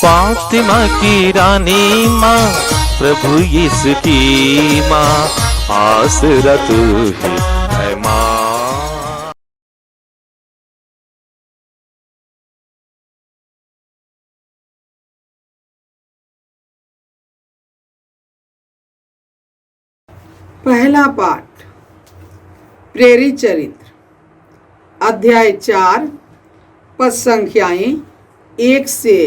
फातिमा की रानी माँ, प्रभु यीशु की माँ, आसरा तू ही है माँ। पहला पाठ प्रेरित चरित्र, अध्याय 4, पद संख्याएं 1 से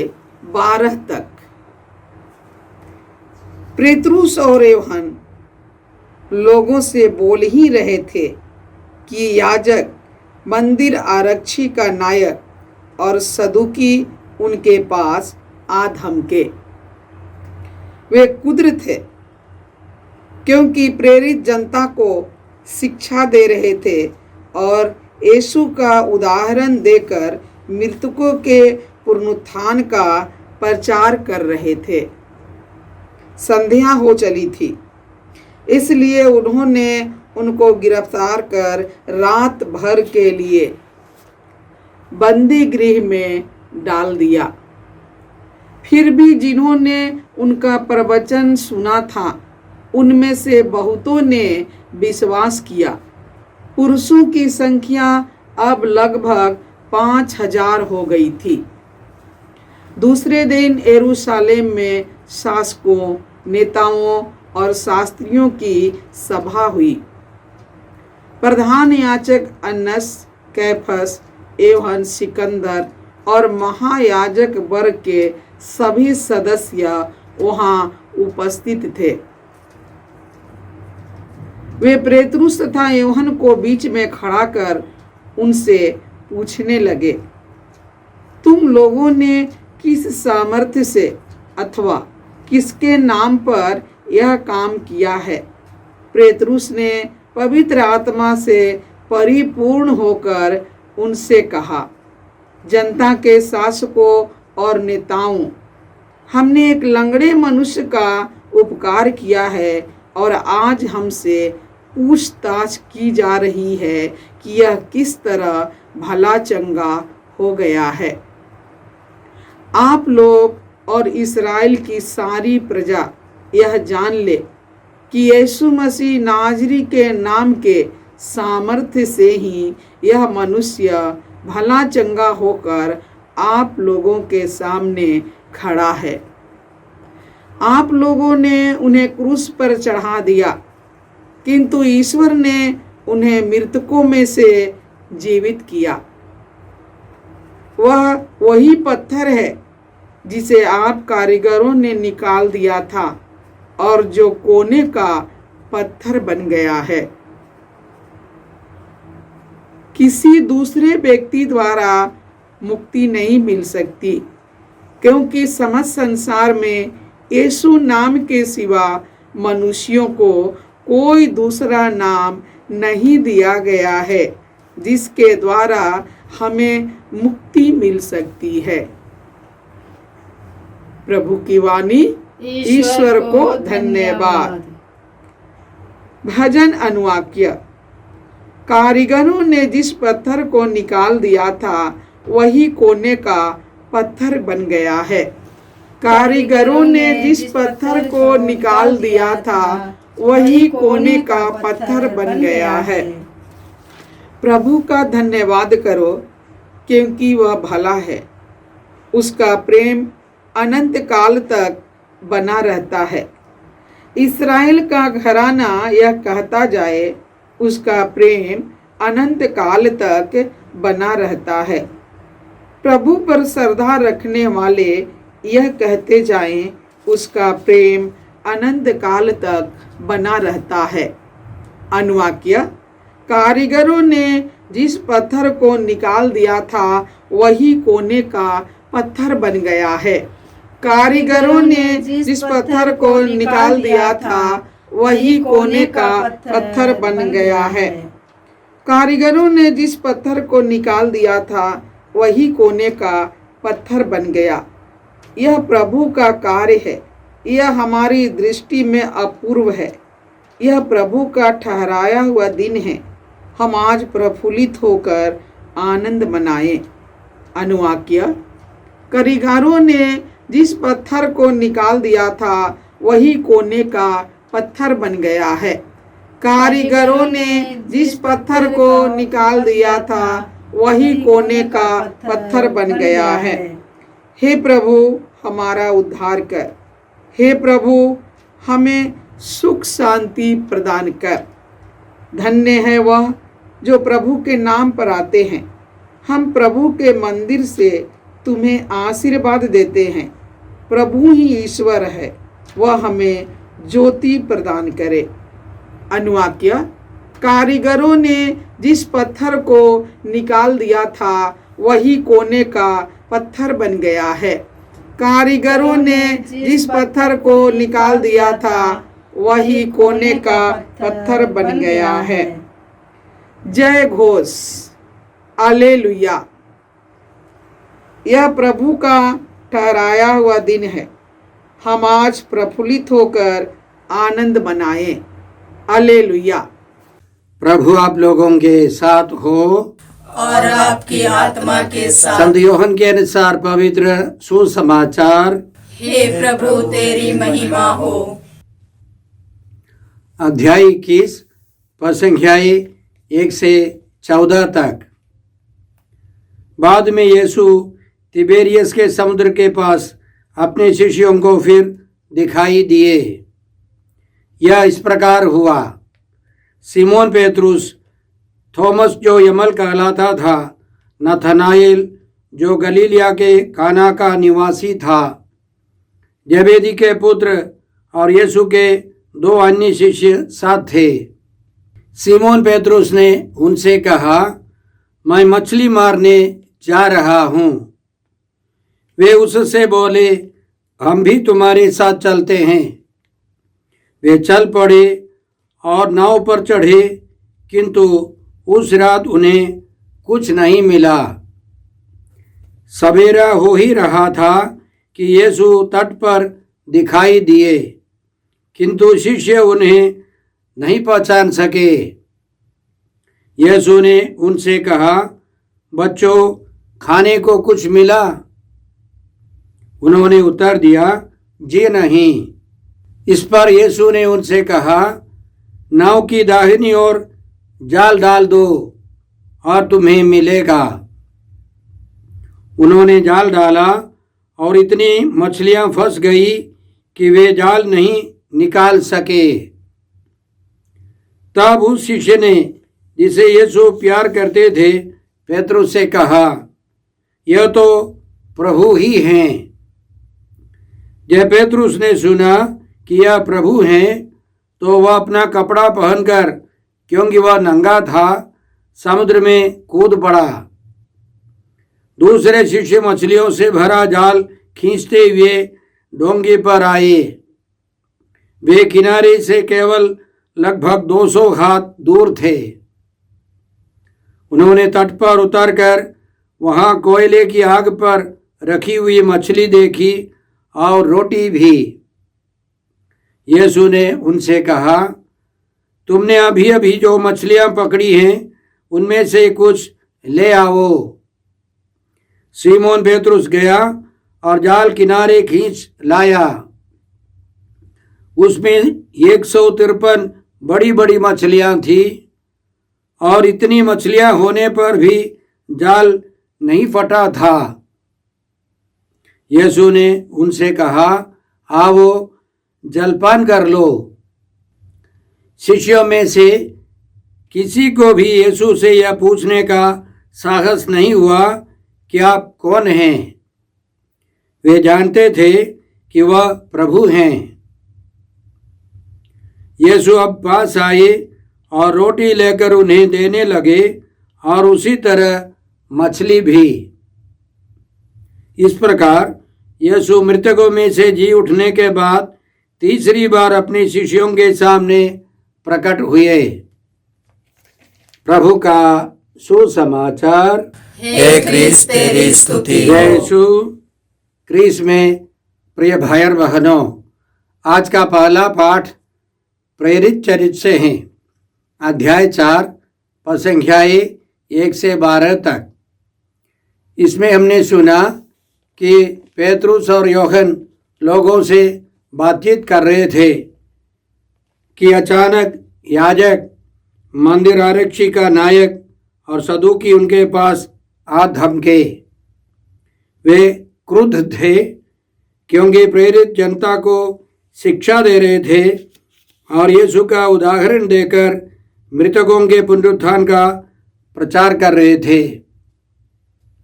12 तक। पेतरुस और यूहन्ना लोगों से बोल ही रहे थे कि याजक, मंदिर आरक्षी का नायक और सदुकी उनके पास आ धमके। वे कुद्र थे क्योंकि प्रेरित जनता को शिक्षा दे रहे थे और यीशु का उदाहरण देकर मृतकों के पुनरुत्थान का प्रचार कर रहे थे। संध्या हो चली थी, इसलिए उन्होंने उनको गिरफ्तार कर रात भर के लिए बंदी गृह में डाल दिया। फिर भी जिन्होंने उनका प्रवचन सुना था, उनमें से बहुतों ने विश्वास किया। पुरुषों की संख्या अब लगभग 5000 हो गई थी। दूसरे दिन यरूशलेम में शासकों, नेताओं और शास्त्रियों की सभा हुई। प्रधान याजक अन्नस, कैफस, यूहन्ना, सिकंदर और महायाजक वर्ग के सभी सदस्य वहां उपस्थित थे। वे पेतरुस तथा यूहन्ना को बीच में खड़ा कर उनसे पूछने लगे, तुम लोगों ने किस सामर्थ्य से अथवा किसके नाम पर यह काम किया है? पेतरुस ने पवित्र आत्मा से परिपूर्ण होकर उनसे कहा, जनता के शासकों और नेताओं, हमने एक लंगड़े मनुष्य का उपकार किया है और आज हमसे पूछताछ की जा रही है कि यह किस तरह भला चंगा हो गया है। आप लोग और इस्राएल की सारी प्रजा यह जान ले कि यीशु मसीह नाजरी के नाम के सामर्थ्य से ही यह मनुष्य भला चंगा होकर आप लोगों के सामने खड़ा है। आप लोगों ने उन्हें क्रूस पर चढ़ा दिया, किंतु ईश्वर ने उन्हें मृतकों में से जीवित किया। वह वही पत्थर है जिसे आप कारीगरों ने निकाल दिया था और जो कोने का पत्थर बन गया है। किसी दूसरे व्यक्ति द्वारा मुक्ति नहीं मिल सकती, क्योंकि समस्त संसार में यीशु नाम के सिवा मनुष्यों को कोई दूसरा नाम नहीं दिया गया है जिसके द्वारा हमें मुक्ति मिल सकती है। प्रभु की वाणी। ईश्वर को धन्यवाद। भजन अनुवाक्य। कारीगरों ने जिस पत्थर को निकाल दिया था, वही कोने का पत्थर बन गया है। कारीगरों ने जिस पत्थर को निकाल दिया था, वही कोने का पत्थर बन गया है। प्रभु का धन्यवाद करो, क्योंकि वह भला है। उसका प्रेम अनंत काल तक बना रहता है। इस्राएल का घराना यह कहता जाए, उसका प्रेम अनंत काल तक बना रहता है। प्रभु पर श्रद्धा रखने वाले यह कहते जाएं, उसका प्रेम अनंत काल तक बना रहता है। अनुवाक्य। कारीगरों ने जिस पत्थर को निकाल दिया था, वही कोने का पत्थर बन गया है। कारीगरों ने जिस पत्थर को निकाल दिया था, वही कोने का पत्थर बन गया है। कारीगरों ने जिस पत्थर को निकाल दिया था, वही कोने का पत्थर बन गया। यह प्रभु का कार्य है। यह हमारी दृष्टि में अपूर्व है। यह प्रभु का ठहराया हुआ दिन है। हम आज प्रफुल्लित होकर आनंद मनाएं। अनुवाक्य। कारीगरों ने जिस पत्थर को निकाल दिया था वही कोने का पत्थर बन गया है। कारीगरों ने जिस पत्थर को निकाल दिया था वही कोने का पत्थर बन गया है। हे प्रभु हमारा उद्धार कर। हे प्रभु हमें सुख शांति प्रदान कर। धन्य है वह जो प्रभु के नाम पर आते हैं। हम प्रभु के मंदिर से तुम्हें आशीर्वाद देते हैं। प्रभु ही ईश्वर है, वह हमें ज्योति प्रदान करे। अनुवाक्य, कारीगरों ने जिस पत्थर को निकाल दिया था वही कोने का पत्थर बन गया है। कारीगरों ने जिस पत्थर को निकाल दिया था वही कोने का पत्थर बन गया है। जय घोष, हालेलुया। यह प्रभु का ठहराया हुआ दिन है। हम आज प्रफुल्लित होकर आनंद मनाएं। हालेलुया। प्रभु आप लोगों के साथ हो और आपकी आत्मा के साथ। संत यूहन्ना के अनुसार पवित्र सुसमाचार। हे प्रभु तेरी महिमा हो। अध्याय 21 पद संख्याएं 1 से 14 तक। बाद में यीशु तिबेरियस के समुद्र के पास अपने शिष्यों को फिर दिखाई दिए। यह इस प्रकार हुआ। सिमोन पेतरुस, थॉमस जो यमल कहलाता था, नथनाएल जो गलीलिया के काना का निवासी था, जबेदी के पुत्र और यीशु के 2 अन्य शिष्य साथ थे। सिमोन पेतरुस ने उनसे कहा, मैं मछली मारने जा रहा हूँ। वे उससे बोले, हम भी तुम्हारे साथ चलते हैं। वे चल पड़े और नाव पर चढ़े, किंतु उस रात उन्हें कुछ नहीं मिला। सवेरा हो ही रहा था कि यीशु तट पर दिखाई दिए, किंतु शिष्य उन्हें नहीं पहचान सके। यीशु ने उनसे कहा, बच्चों, खाने को कुछ मिला? उन्होंने उत्तर दिया, जी नहीं। इस पर यीशु ने उनसे कहा, नाव की दाहिनी ओर जाल डाल दो और तुम्हें मिलेगा। उन्होंने जाल डाला और इतनी मछलियां फंस गई कि वे जाल नहीं निकाल सके। तब उस शिष्य ने, जिसे यीशु प्यार करते थे, पेतरुस से कहा, यह तो प्रभु ही हैं। जब पेतरुस ने सुना कि यह प्रभु हैं, तो वह अपना कपड़ा पहनकर, क्योंकि वह नंगा था, समुद्र में कूद पड़ा। दूसरे शिष्य मछलियों से भरा जाल खींचते हुए डोंगी पर आए। वे किनारे से केवल लगभग 200 हाथ दूर थे। उन्होंने तट पर उतरकर वहां कोयले की आग पर रखी हुई मछली देखी और रोटी भी। यीशु ने उनसे कहा, तुमने अभी अभी जो मछलियां पकड़ी हैं उनमें से कुछ ले आओ। सीमोन पेतरुस गया और जाल किनारे खींच लाया। उसमें 153 बड़ी बड़ी मछलियां थी, और इतनी मछलियां होने पर भी जाल नहीं फटा था। यीशु ने उनसे कहा, आओ जलपान कर लो। शिष्यों में से किसी को भी यीशु से यह पूछने का साहस नहीं हुआ कि आप कौन हैं। वे जानते थे कि वह प्रभु हैं। यीशु अब पास आए और रोटी लेकर उन्हें देने लगे, और उसी तरह मछली भी। इस प्रकार यीशु मृतकों में से जी उठने के बाद तीसरी बार अपने शिष्यों के सामने प्रकट हुए। प्रभु का सुसमाचार। हे क्रिस्त तेरी स्तुति हो। यीशु क्रिस्त में प्रिय भाई और बहनों, आज का पहला पाठ प्रेरित चरित्र से है, अध्याय 4 पद संख्याएं 1 से 12 तक। इसमें हमने सुना कि पेतरुस और यूहन्ना लोगों से बातचीत कर रहे थे कि अचानक याजक, मंदिर आरक्षी का नायक और सदूकी उनके पास आ धमके। वे क्रुद्ध थे क्योंकि प्रेरित जनता को शिक्षा दे रहे थे और यीशु का उदाहरण देकर मृतकों के पुनरुत्थान का प्रचार कर रहे थे।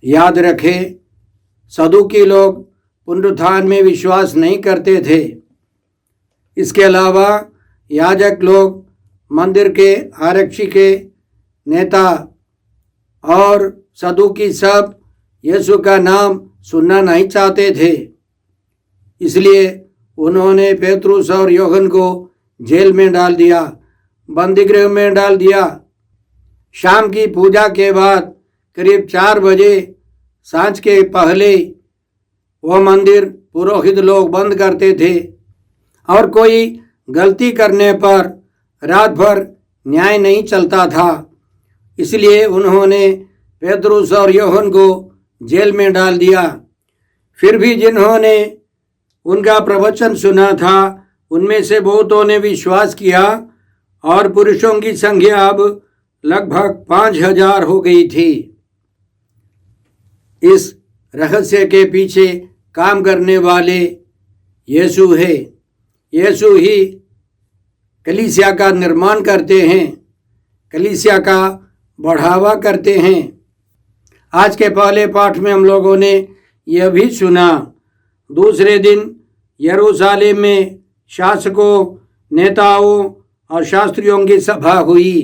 याद रखें, सदूकी लोग पुनरुत्थान में विश्वास नहीं करते थे। इसके अलावा याजक लोग, मंदिर के आरक्षी के नेता और सदूकी सब यीशु का नाम सुनना नहीं चाहते थे। इसलिए उन्होंने पेतरुस और यूहन्ना को जेल में डाल दिया, बंदीगृह में डाल दिया। शाम की पूजा के बाद करीब 4 बजे सांझ के पहले वह मंदिर पुरोहित लोग बंद करते थे और कोई गलती करने पर रात भर न्याय नहीं चलता था। इसलिए उन्होंने पेतरुस और यूहन्ना को जेल में डाल दिया। फिर भी जिन्होंने उनका प्रवचन सुना था उनमें से बहुतों ने विश्वास किया और पुरुषों की संख्या अब लगभग 5000 हो गई थी। इस रहस्य के पीछे काम करने वाले यीशु है। यीशु ही कलीसिया का निर्माण करते हैं, कलीसिया का बढ़ावा करते हैं। आज के पहले पाठ में हम लोगों ने यह भी सुना, दूसरे दिन यरूशलेम में शासकों, नेताओं और शास्त्रियों की सभा हुई।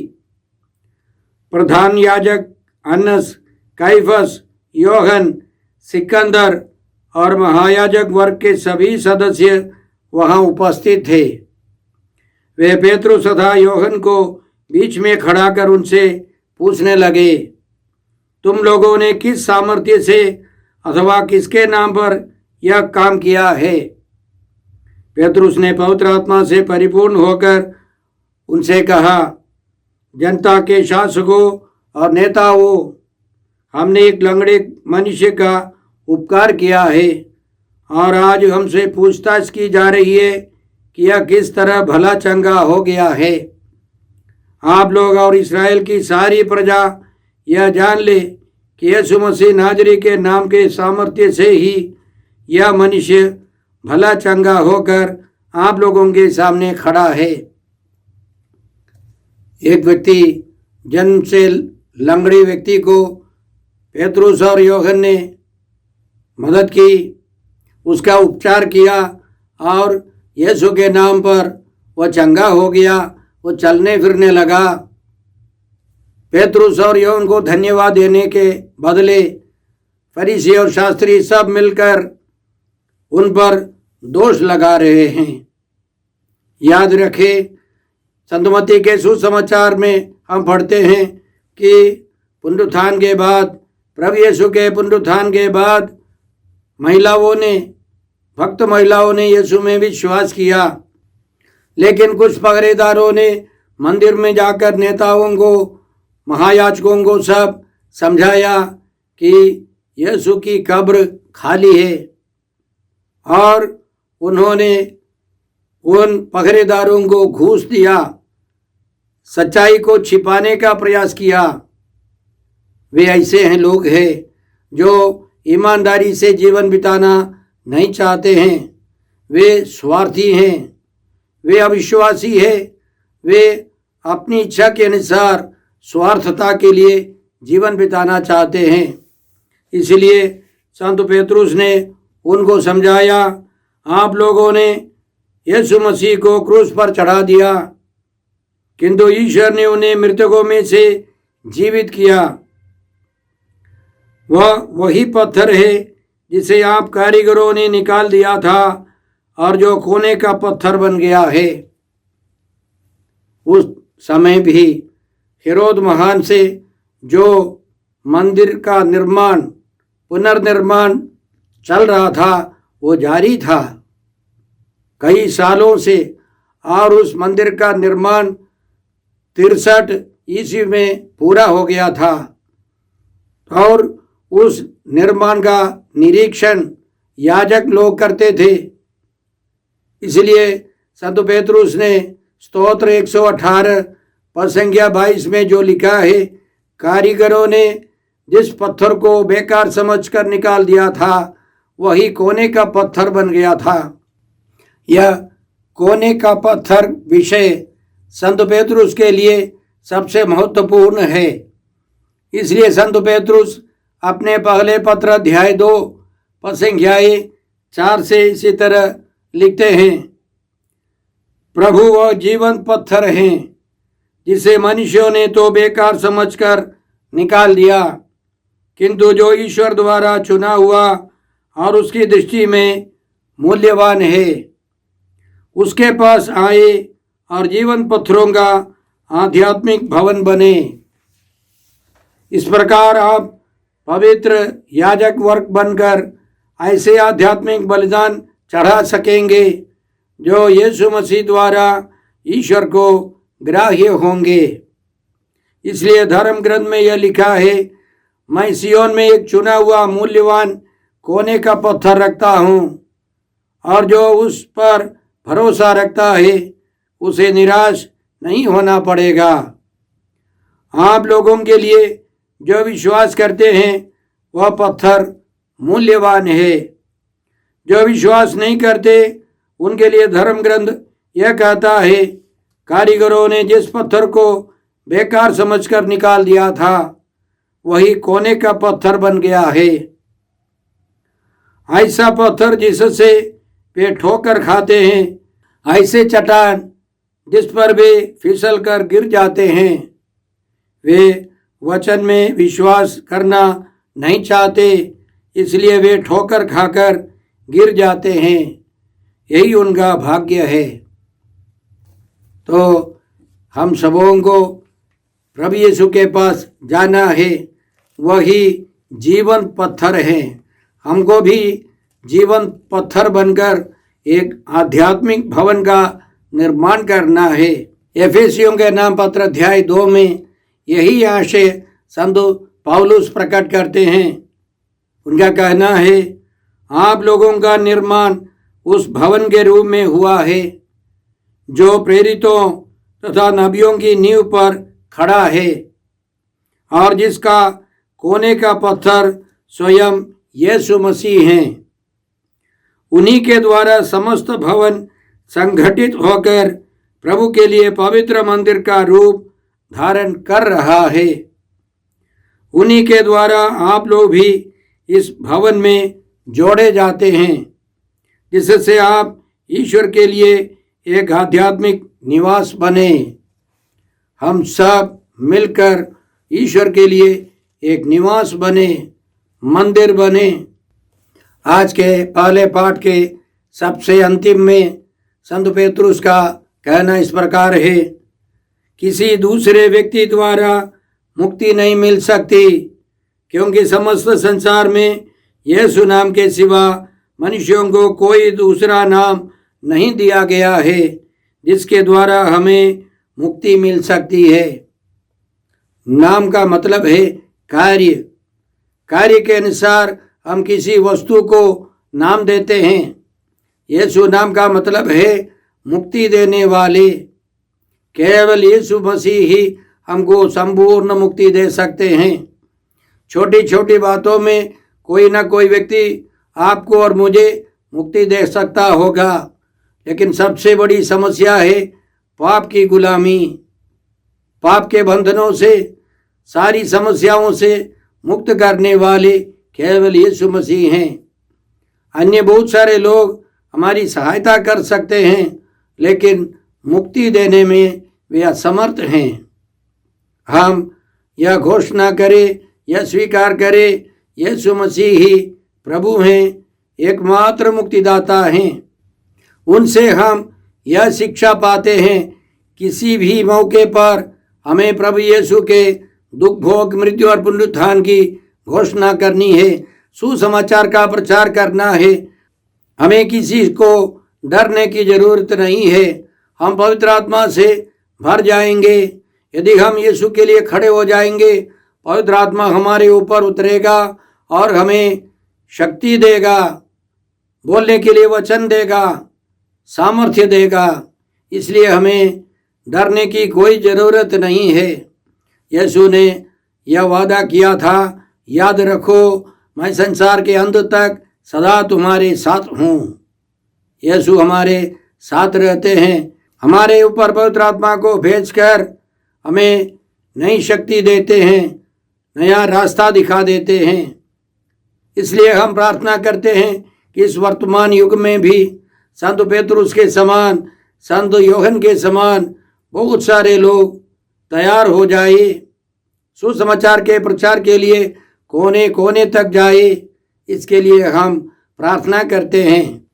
प्रधान याजक अन्नस, काइफस, यूहन्ना, सिकंदर और महायाजक वर्ग के सभी सदस्य वहां उपस्थित थे। वे पेतरुस तथा यूहन्ना को बीच में खड़ा कर उनसे पूछने लगे, तुम लोगों ने किस सामर्थ्य से अथवा किसके नाम पर यह काम किया है? पेतरुस ने पवित्र आत्मा से परिपूर्ण होकर उनसे कहा, जनता के शासकों और नेताओं, हमने एक लंगड़े मनुष्य का उपकार किया है और आज हमसे पूछताछ की जा रही है कि यह किस तरह भला चंगा हो गया है। आप लोग और इस्राएल की सारी प्रजा यह जान ले कि यीशु मसीह नाजरी के नाम के सामर्थ्य से ही यह मनुष्य भला चंगा होकर आप लोगों के सामने खड़ा है। एक व्यक्ति, जन्म से लंगड़े व्यक्ति को पेतरुस और यूहन्ना ने मदद की, उसका उपचार किया और यीशु के नाम पर वह चंगा हो गया, वो चलने फिरने लगा। पेतरुस और यूहन्ना को धन्यवाद देने के बदले फरीसी और शास्त्री सब मिलकर उन पर दोष लगा रहे हैं। याद रखें, संत मत्ती के सुसमाचार में हम पढ़ते हैं कि पुनरुत्थान के बाद, प्रभु यीशु के पुनरुत्थान के बाद भक्त महिलाओं ने यीशु में विश्वास किया। लेकिन कुछ पहरेदारों ने मंदिर में जाकर नेताओं को, महायाजकों को सब समझाया कि यीशु की कब्र खाली है और उन्होंने उन पहरेदारों को घूस दिया, सच्चाई को छिपाने का प्रयास किया। वे ऐसे हैं लोग हैं जो ईमानदारी से जीवन बिताना नहीं चाहते हैं। वे स्वार्थी हैं, वे अविश्वासी हैं, वे अपनी इच्छा के अनुसार स्वार्थता के लिए जीवन बिताना चाहते हैं। इसलिए संत पेतरुस ने उनको समझाया, आप लोगों ने यीशु मसीह को क्रूस पर चढ़ा दिया, किंतु ईश्वर ने उन्हें मृतकों में से जीवित किया। वह वही पत्थर है जिसे आप कारीगरों ने निकाल दिया था और जो कोने का पत्थर बन गया है। उस समय भी हेरोद महान से जो मंदिर का निर्माण, पुनर्निर्माण चल रहा था, वो जारी था कई सालों से, और उस मंदिर का निर्माण 63 ईस्वी में पूरा हो गया था। और उस निर्माण का निरीक्षण याजक लोग करते थे। इसलिए संत पेतरुस ने स्तोत्र 118 पद संख्या 22 में जो लिखा है, कारीगरों ने जिस पत्थर को बेकार समझकर निकाल दिया था वही कोने का पत्थर बन गया था। यह कोने का पत्थर विषय संत पेतरुस के लिए सबसे महत्वपूर्ण है। इसलिए संत पेतरुस अपने पहले पत्र अध्याय 2 पद संख्याएं 4 से इसी तरह लिखते हैं, प्रभु वह जीवंत पत्थर हैं जिसे मनुष्यों ने तो बेकार समझकर निकाल दिया, किंतु जो ईश्वर द्वारा चुना हुआ और उसकी दृष्टि में मूल्यवान है, उसके पास आए और जीवन पत्थरों का आध्यात्मिक भवन बने। इस प्रकार आप पवित्र याजक वर्ग बनकर ऐसे आध्यात्मिक बलिदान चढ़ा सकेंगे जो यीशु मसीह द्वारा ईश्वर को ग्राह्य होंगे। इसलिए धर्म ग्रंथ में यह लिखा है, मैं सियोन में एक चुना हुआ मूल्यवान कोने का पत्थर रखता हूँ, और जो उस पर भरोसा रखता है उसे निराश नहीं होना पड़ेगा। आप लोगों के लिए जो विश्वास करते हैं वह पत्थर मूल्यवान है। जो विश्वास नहीं करते उनके लिए धर्म ग्रंथ यह कहता है, कारीगरों ने जिस पत्थर को बेकार समझकर निकाल दिया था वही कोने का पत्थर बन गया है। ऐसा पत्थर जिससे वे ठोकर खाते हैं, ऐसे चट्टान जिस पर वे फिसल कर गिर जाते हैं, वे वचन में विश्वास करना नहीं चाहते, इसलिए वे ठोकर खाकर गिर जाते हैं। यही उनका भाग्य है। तो हम सबों को प्रभु यीशु के पास जाना है, वही जीवन पत्थर है। हमको भी जीवन पत्थर बनकर एक आध्यात्मिक भवन का निर्माण करना है। एफेसियों के नाम पत्र अध्याय 2 में यही आशय संत पौलुस प्रकट करते हैं। उनका कहना है, आप लोगों का निर्माण उस भवन के रूप में हुआ है जो प्रेरितों तथा नबियों की नींव पर खड़ा है, और जिसका कोने का पत्थर स्वयं यीशु मसीह हैं। उन्हीं के द्वारा समस्त भवन संगठित होकर प्रभु के लिए पवित्र मंदिर का रूप धारण कर रहा है। उन्हीं के द्वारा आप लोग भी इस भवन में जोड़े जाते हैं, जिससे आप ईश्वर के लिए एक आध्यात्मिक निवास बने। हम सब मिलकर ईश्वर के लिए एक निवास बने, मंदिर बने। आज के पहले पाठ के सबसे अंतिम में संत पेतरुस का कहना इस प्रकार है, किसी दूसरे व्यक्ति द्वारा मुक्ति नहीं मिल सकती, क्योंकि समस्त संसार में यीशु नाम के सिवा मनुष्यों को कोई दूसरा नाम नहीं दिया गया है जिसके द्वारा हमें मुक्ति मिल सकती है। नाम का मतलब है कार्य। कार्य के अनुसार हम किसी वस्तु को नाम देते हैं। यीशु नाम का मतलब है मुक्ति देने वाले। केवल यीशु मसीह ही हमको संपूर्ण मुक्ति दे सकते हैं। छोटी छोटी बातों में कोई ना कोई व्यक्ति आपको और मुझे मुक्ति दे सकता होगा, लेकिन सबसे बड़ी समस्या है पाप की गुलामी। पाप के बंधनों से, सारी समस्याओं से मुक्त करने वाले केवल यीशु मसीह हैं। अन्य बहुत सारे लोग हमारी सहायता कर सकते हैं, लेकिन मुक्ति देने में वे असमर्थ हैं। हम यह घोषणा करें, यह स्वीकार करें, यीशु मसीह ही प्रभु हैं, एकमात्र मुक्तिदाता हैं। उनसे हम यह शिक्षा पाते हैं, किसी भी मौके पर हमें प्रभु यीशु के दुख भोग, मृत्यु और पुनरुत्थान की घोषणा करनी है, सुसमाचार का प्रचार करना है। हमें किसी को डरने की जरूरत नहीं है। हम पवित्र आत्मा से भर जाएंगे। यदि हम यीशु के लिए खड़े हो जाएंगे, पवित्र आत्मा हमारे ऊपर उतरेगा और हमें शक्ति देगा। बोलने के लिए वचन देगा, सामर्थ्य देगा। इसलिए हमें डरने की कोई ज़रूरत नहीं है। यीशु ने यह वादा किया था, याद रखो मैं संसार के अंत तक सदा तुम्हारे साथ हूँ। यीशु हमारे साथ रहते हैं, हमारे ऊपर पवित्र आत्मा को भेजकर हमें नई शक्ति देते हैं, नया रास्ता दिखा देते हैं। इसलिए हम प्रार्थना करते हैं कि इस वर्तमान युग में भी संत पेतरुस के समान, संत यूहन्ना के समान बहुत सारे लोग तैयार हो जाए, सुसमाचार के प्रचार के लिए कोने कोने तक जाए। इसके लिए हम प्रार्थना करते हैं।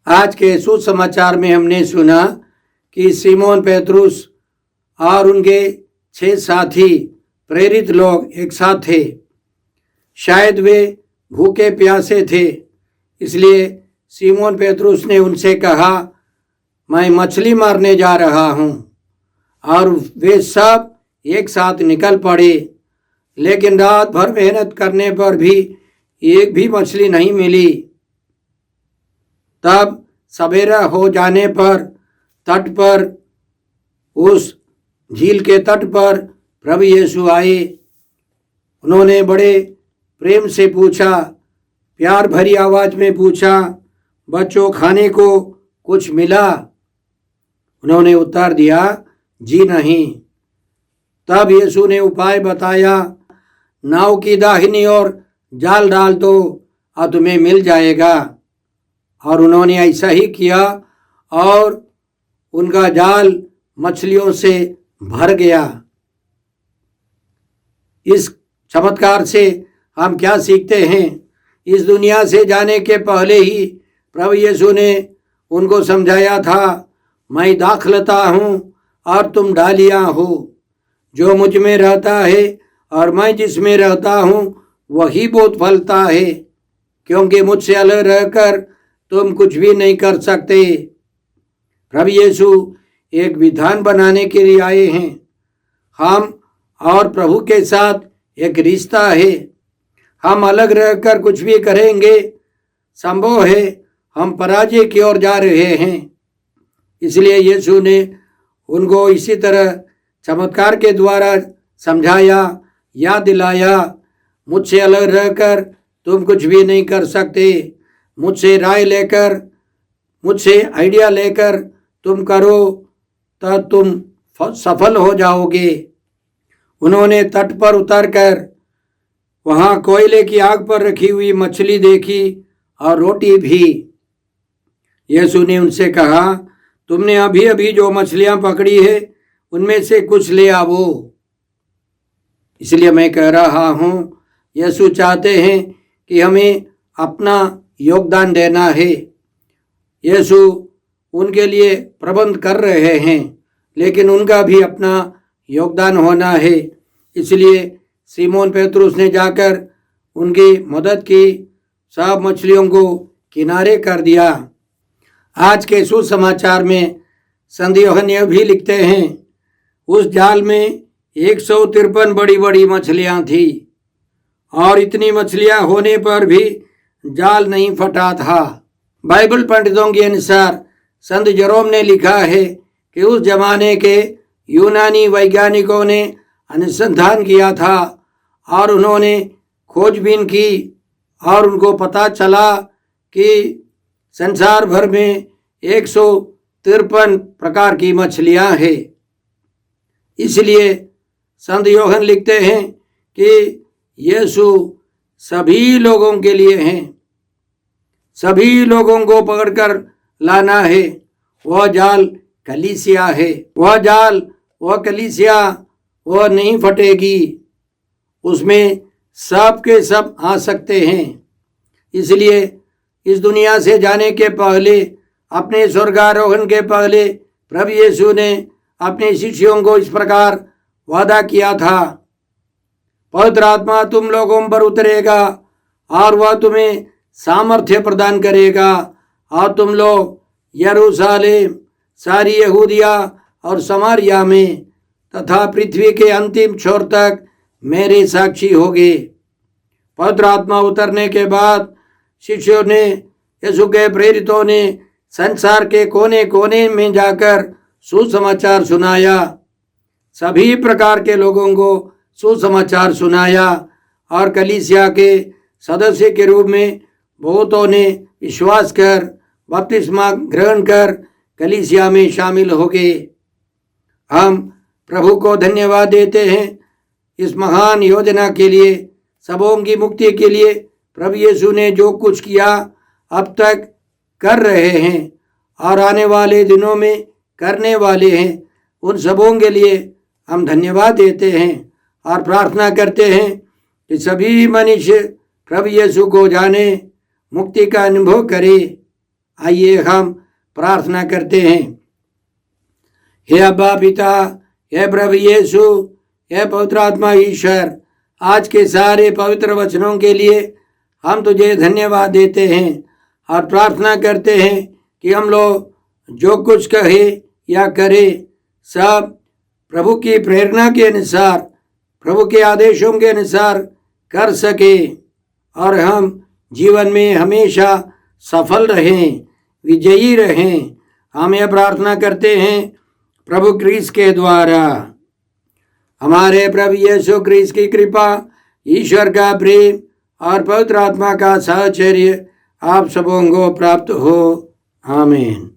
आज के सुसमाचार में हमने सुना कि सिमोन पेतरुस और उनके 6 साथी प्रेरित लोग एक साथ थे। शायद वे भूखे प्यासे थे, इसलिए सिमोन पेतरुस ने उनसे कहा, मैं मछली मारने जा रहा हूँ। और वे सब एक साथ निकल पड़े, लेकिन रात भर मेहनत करने पर भी एक भी मछली नहीं मिली। तब सवेरा हो जाने पर तट पर, उस झील के तट पर प्रभु यीशु आए। उन्होंने बड़े प्रेम से पूछा, प्यार भरी आवाज में पूछा, बच्चों खाने को कुछ मिला? उन्होंने उत्तर दिया, जी नहीं। तब यीशु ने उपाय बताया, नाव की दाहिनी ओर जाल डाल दो और तुम्हें मिल जाएगा। और उन्होंने ऐसा ही किया और उनका जाल मछलियों से भर गया। इस चमत्कार से हम क्या सीखते हैं? इस दुनिया से जाने के पहले ही प्रभु यीशु ने उनको समझाया था, मैं दाखलता हूँ और तुम डालियाँ हो। जो मुझ में रहता है और मैं जिसमें रहता हूँ वही बहुत फलता है, क्योंकि मुझसे अलग रहकर तुम कुछ भी नहीं कर सकते। प्रभु यीशु एक विधान बनाने के लिए आए हैं। हम और प्रभु के साथ एक रिश्ता है। हम अलग रहकर कुछ भी करेंगे, संभव है हम पराजय की ओर जा रहे हैं। इसलिए यीशु ने उनको इसी तरह चमत्कार के द्वारा समझाया, याद दिलाया, मुझसे अलग रहकर तुम कुछ भी नहीं कर सकते। मुझसे राय लेकर, मुझसे आइडिया लेकर तुम करो तो तुम सफल हो जाओगे। उन्होंने तट पर उतरकर वहाँ कोयले की आग पर रखी हुई मछली देखी और रोटी भी। यीशु ने उनसे कहा, तुमने अभी अभी जो मछलियाँ पकड़ी है उनमें से कुछ ले आओ। इसलिए मैं कह रहा हूँ, यीशु चाहते हैं कि हमें अपना योगदान देना है। यीशु उनके लिए प्रबंध कर रहे हैं, लेकिन उनका भी अपना योगदान होना है। इसलिए सिमोन पेतरुस ने जाकर उनकी मदद की, सब मछलियों को किनारे कर दिया। आज के सुसमाचार में संत यूहन्ना भी लिखते हैं, उस जाल में 153 बड़ी बड़ी मछलियां थी और इतनी मछलियां होने पर भी जाल नहीं फटा था। बाइबल पंडितों के अनुसार संत जेरोम ने लिखा है कि उस जमाने के यूनानी वैज्ञानिकों ने अनुसंधान किया था और उन्होंने खोजबीन की और उनको पता चला कि संसार भर में 153 प्रकार की मछलियां हैं। इसलिए संत यूहन्ना लिखते हैं कि यीशु सभी लोगों के लिए हैं, सभी लोगों को पकड़कर लाना है। वह जाल कलीसिया है, वह जाल, वह कलीसिया, वह नहीं फटेगी। उसमें सब के सब आ सकते हैं। इसलिए इस दुनिया से जाने के पहले, अपने स्वर्गारोहण के पहले प्रभु यीशु ने अपने शिष्यों को इस प्रकार वादा किया था, पवित्र आत्मा तुम लोगों पर उतरेगा और वह तुम्हें सामर्थ्य प्रदान करेगा और तुम लोग यरूशलेम, सारी यहूदिया और समारिया में तथा पृथ्वी के अंतिम छोर तक मेरे साक्षी होगे। पवित्र आत्मा उतरने के बाद शिष्यों ने यीशु के प्रेरितों ने संसार के कोने कोने में जाकर सुसमाचार सुनाया, सभी प्रकार के लोगों को सुसमाचार सुनाया और कलीसिया के सदस्य के रूप में बहुतों ने विश्वास कर बपतिस्मा ग्रहण कर कलीसिया में शामिल हो गए। हम प्रभु को धन्यवाद देते हैं इस महान योजना के लिए, सबों की मुक्ति के लिए प्रभु यीशु ने जो कुछ किया, अब तक कर रहे हैं और आने वाले दिनों में करने वाले हैं, उन सबों के लिए हम धन्यवाद देते हैं और प्रार्थना करते हैं कि सभी मनुष्य प्रभु यीशु को जाने, मुक्ति का अनुभव करे। आइए हम प्रार्थना करते हैं। हे अब्बा पिता, हे प्रभु यीशु, हे पवित्र आत्मा ईश्वर, आज के सारे पवित्र वचनों के लिए हम तुझे धन्यवाद देते हैं और प्रार्थना करते हैं कि हम लोग जो कुछ कहे या करे सब प्रभु की प्रेरणा के अनुसार, प्रभु के आदेशों के अनुसार कर सके और हम जीवन में हमेशा सफल रहें, विजयी रहें। हम यह प्रार्थना करते हैं प्रभु क्रिस्त के द्वारा। हमारे प्रभु यीशु क्रिस्त की कृपा, ईश्वर का प्रेम और पवित्र आत्मा का साहचर्य आप सबों को प्राप्त हो। आमीन।